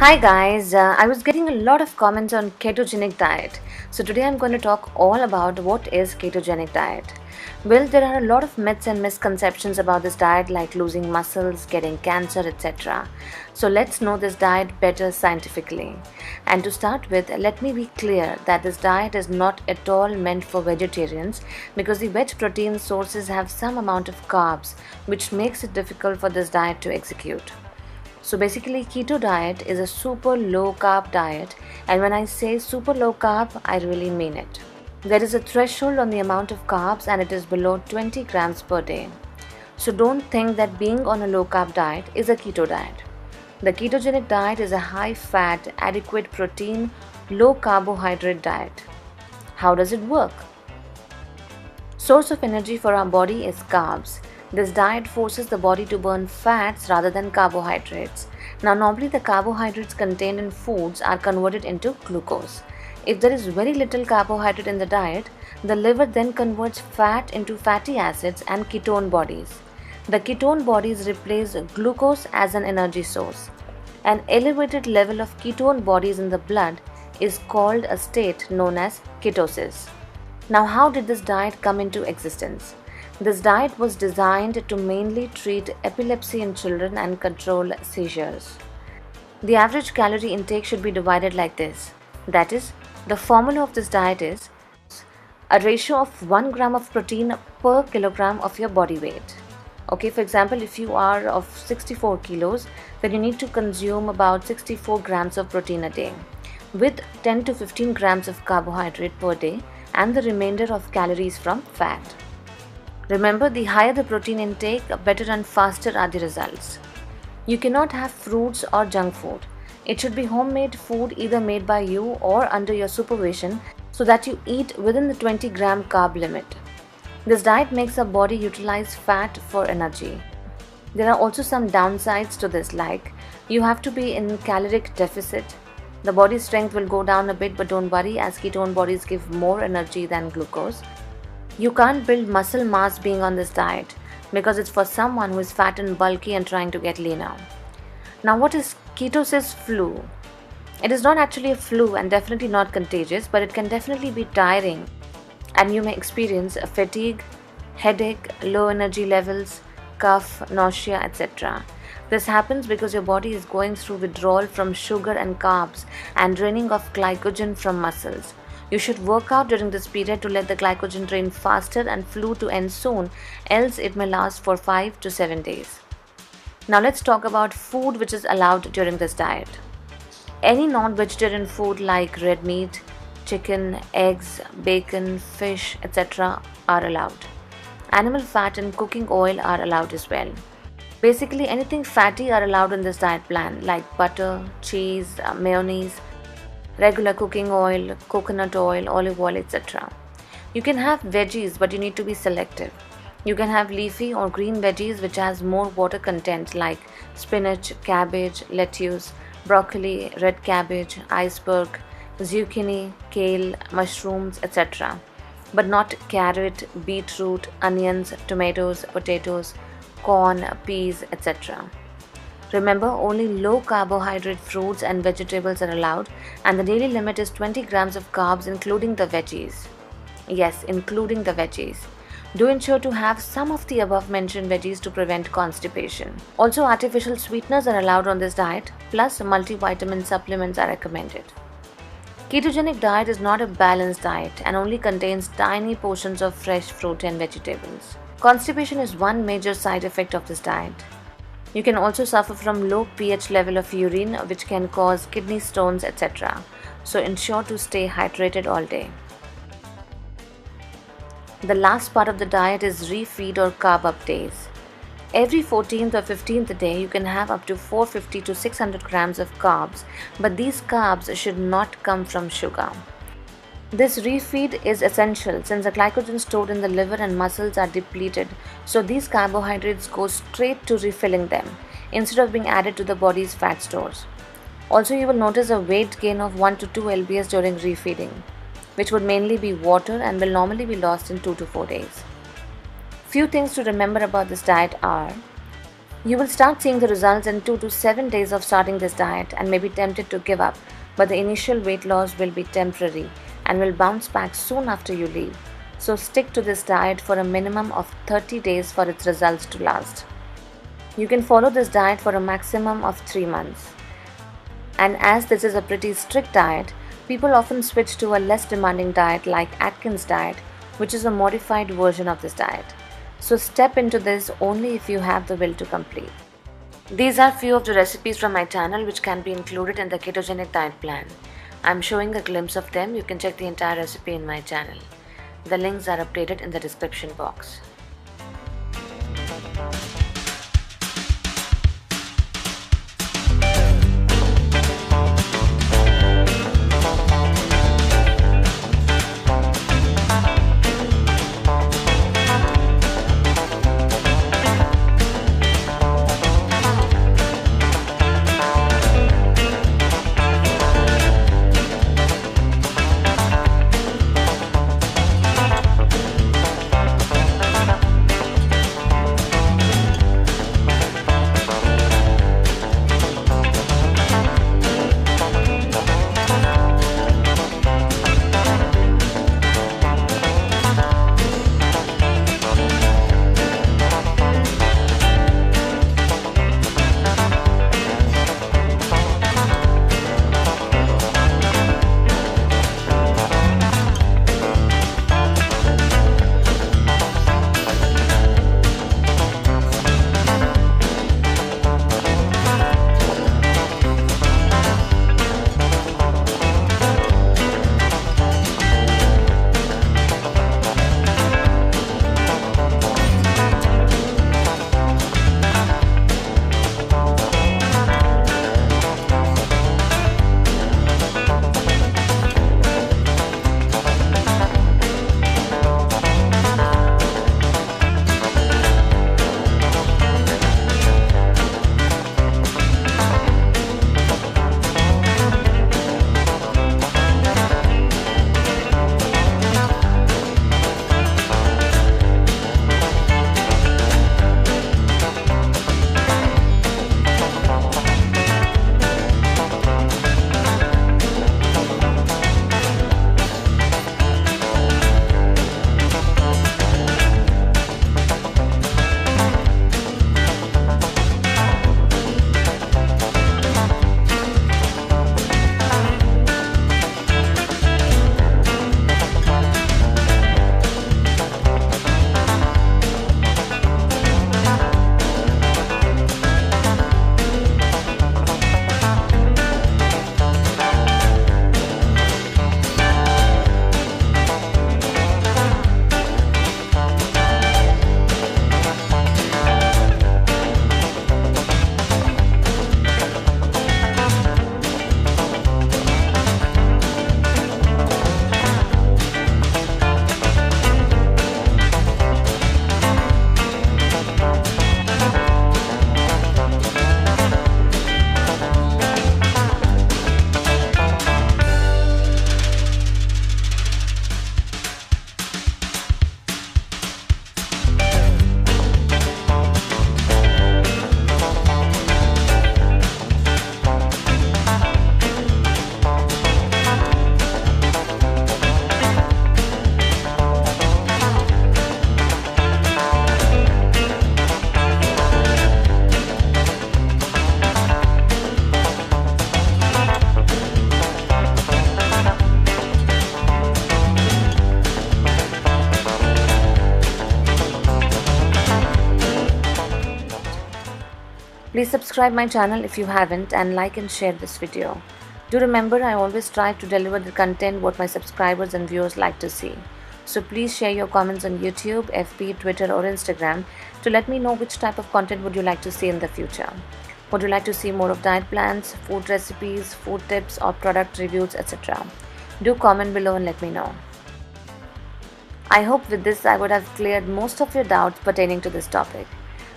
Hi guys, I was getting a lot of comments on ketogenic diet. So today I'm going to talk all about what is ketogenic diet. Well, there are a lot of myths and misconceptions about this diet like losing muscles, getting cancer, etc. So let's know this diet better scientifically. And to start with, let me be clear that this diet is not at all meant for vegetarians because the veg protein sources have some amount of carbs which makes it difficult for this diet to execute. So basically, keto diet is a super low carb diet, and when I say super low carb, I really mean it. There is a threshold on the amount of carbs, and it is below 20 grams per day. So don't think that being on a low carb diet is a keto diet. The ketogenic diet is a high fat, adequate protein, low carbohydrate diet. How does it work? Source of energy for our body is carbs. This diet forces the body to burn fats rather than carbohydrates. Now, normally the carbohydrates contained in foods are converted into glucose. If there is very little carbohydrate in the diet, the liver then converts fat into fatty acids and ketone bodies. The ketone bodies replace glucose as an energy source. An elevated level of ketone bodies in the blood is called a state known as ketosis. Now, how did this diet come into existence? This diet was designed to mainly treat epilepsy in children and control seizures. The average calorie intake should be divided like this. That is, the formula of this diet is a ratio of 1 gram of protein per kilogram of your body weight. Okay, for example, if you are of 64 kilos, then you need to consume about 64 grams of protein a day, with 10 to 15 grams of carbohydrate per day and the remainder of calories from fat. Remember, the higher the protein intake, better and faster are the results. You cannot have fruits or junk food. It should be homemade food either made by you or under your supervision so that you eat within the 20 gram carb limit. This diet makes our body utilize fat for energy. There are also some downsides to this, like you have to be in caloric deficit. The body strength will go down a bit, but don't worry as ketone bodies give more energy than glucose. You can't build muscle mass being on this diet because it's for someone who is fat and bulky and trying to get leaner. Now, what is ketosis flu? It is not actually a flu and definitely not contagious, but it can definitely be tiring and you may experience a fatigue, headache, low energy levels, cough, nausea, etc. This happens because your body is going through withdrawal from sugar and carbs and draining of glycogen from muscles. You should work out during this period to let the glycogen drain faster and flu to end soon, else it may last for 5 to 7 days. Now let's talk about food which is allowed during this diet. Any non-vegetarian food like red meat, chicken, eggs, bacon, fish, etc. are allowed. Animal fat and cooking oil are allowed as well. Basically anything fatty are allowed in this diet plan like butter, cheese, mayonnaise, regular cooking oil, coconut oil, olive oil, etc. You can have veggies, but you need to be selective. You can have leafy or green veggies which has more water content like spinach, cabbage, lettuce, broccoli, red cabbage, iceberg, zucchini, kale, mushrooms, etc. But not carrot, beetroot, onions, tomatoes, potatoes, corn, peas, etc. Remember, only low carbohydrate fruits and vegetables are allowed, and the daily limit is 20 grams of carbs including the veggies. Yes, including the veggies. Do ensure to have some of the above mentioned veggies to prevent constipation. Also, artificial sweeteners are allowed on this diet, plus multivitamin supplements are recommended. Ketogenic diet is not a balanced diet and only contains tiny portions of fresh fruit and vegetables. Constipation is one major side effect of this diet. You can also suffer from low pH level of urine which can cause kidney stones, etc. So ensure to stay hydrated all day. The last part of the diet is refeed or carb up days. Every 14th or 15th day you can have up to 450 to 600 grams of carbs, but these carbs should not come from sugar. This refeed is essential since the glycogen stored in the liver and muscles are depleted, so these carbohydrates go straight to refilling them instead of being added to the body's fat stores. Also, you will notice a weight gain of 1 to 2 lbs during refeeding, which would mainly be water and will normally be lost in 2 to 4 days. Few things to remember about this diet are You will start seeing the results in 2 to 7 days of starting this diet and may be tempted to give up, but the initial weight loss will be temporary and will bounce back soon after you leave. So stick to this diet for a minimum of 30 days for its results to last. You can follow this diet for a maximum of 3 months. And as this is a pretty strict diet, people often switch to a less demanding diet like Atkins diet, which is a modified version of this diet. So step into this only if you have the will to complete. These are few of the recipes from my channel which can be included in the ketogenic diet plan. I'm showing a glimpse of them. You can check the entire recipe in my channel. The links are updated in the description box. Please subscribe my channel if you haven't and like and share this video. Do remember, I always strive to deliver the content what my subscribers and viewers like to see. So please share your comments on YouTube, FB, Twitter or Instagram to let me know which type of content would you like to see in the future. Would you like to see more of diet plans, food recipes, food tips or product reviews, etc. Do comment below and let me know. I hope with this I would have cleared most of your doubts pertaining to this topic.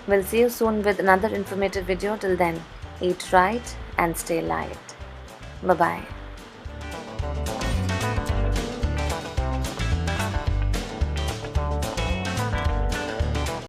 We'll see you soon with another informative video. Till then, eat right and stay light. Bye-bye.